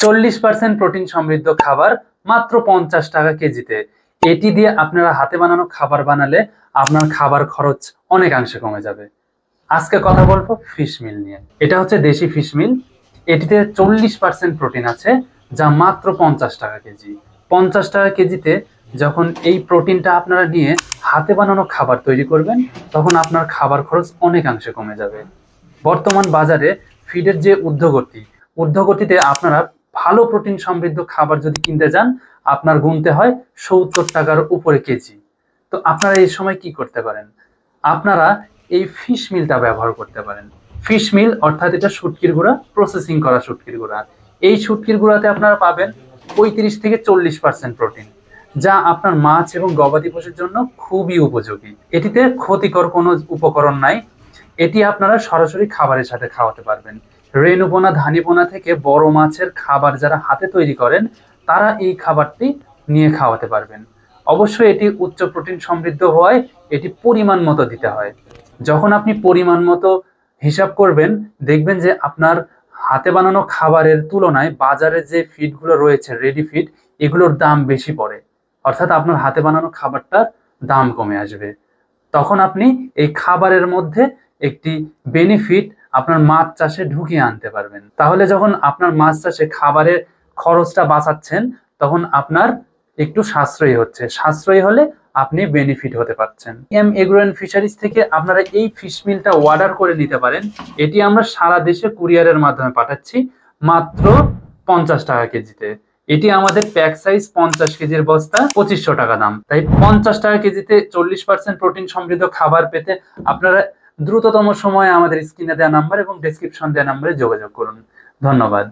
40% protein সমৃদ্ধ খাবার মাত্র 50 টাকা কেজিতে। এটি দিয়ে আপনারা হাতে বানানো খাবার বানালে আপনার খাবার খরচ অনেকাংশে কমে যাবে। আজকে কথা বলবো ফিশ মিল নিয়ে। এটা হচ্ছে দেশি ফিশ মিল। এটিতে 40% প্রোটিন আছে, যা মাত্র 50 টাকা কেজি। 50 টাকা কেজিতে যখন এই প্রোটিনটা আপনারা নিয়ে হাতে বানানো খাবার তৈরি করবেন, তখন আপনার খাবার খরচ অনেকাংশে কমে যাবে। বর্তমান বাজারে ফিডের যে ঊর্ধ্বগতিতে আপনারা ভালো প্রোটিন সমৃদ্ধ খাবার যদি কিনতে যান, আপনার গুনতে হয় 70 টাকার উপরে কেজি। তো আপনারা এই সময় কি করতে পারেন? আপনারা এই ফিশ মিলটা ব্যবহার করতে পারেন। ফিশ মিল অর্থাৎ এটা শুটকির গুঁড়া, প্রসেসিং করা শুটকির গুঁড়া। এই শুটকির গুঁড়াতে আপনারা পাবেন 35 থেকে 40% প্রোটিন, যা আপনার মাছ এবং গবাদি পশুর জন্য খুবই উপযোগী। এটিতে ক্ষতিকর কোনো উপকরণ নাই। এটি আপনারা সরাসরি খাবারের সাথে খাওয়াতে পারবেন। রেণুপোনা ধানীপোনা থেকে বড় মাছের খাবার যারা হাতে তৈরি করেন, তারা এই খাবারটি নিয়ে খাওয়াতে পারবেন। অবশ্যই এটি উচ্চ প্রোটিন সমৃদ্ধ হওয়ায় এটি পরিমাণ মতো দিতে হয়। যখন আপনি পরিমাণ মতো হিসাব করবেন, দেখবেন যে আপনার হাতে বানানো খাবারের তুলনায় বাজারে যে ফিডগুলো রয়েছে, রেডি ফিড, এগুলোর দাম বেশি পড়ে। অর্থাৎ আপনার হাতে বানানো খাবারটার দাম কমে আসবে। তখন আপনি এই খাবারের মধ্যে একটি বেনিফিট আপনার মাছ চাষে ঢুকিয়ে আনতে পারবেন। তাহলে যখন আপনার মাছ চাষে খাবারের খরচটা বাঁচাচ্ছেন, তখন আপনার একটু সাশ্রয়ী হচ্ছে। সাশ্রয়ী হলে আপনি বেনিফিট হতে পারছেন। এম এগ্রো অ্যান্ড ফিশারিজ থেকে আপনারা এই ফিশ মিলটা অর্ডার করে নিতে পারেন। এটি আমরা সারা দেশে কুরিয়ারের মাধ্যমে পাঠাচ্ছি মাত্র 50 টাকা কেজিতে। এটি আমাদের প্যাক সাইজ 50 কেজির বস্তা, 2500 টাকা দাম। তাই 50 টাকা কেজিতে 40% প্রোটিন সমৃদ্ধ খাবার পেতে আপনারা দ্রুততম সময়ে আমাদের স্ক্রিনে দেওয়া নাম্বার এবং ডেসক্রিপশন দেওয়া নাম্বারে যোগাযোগ করুন। ধন্যবাদ।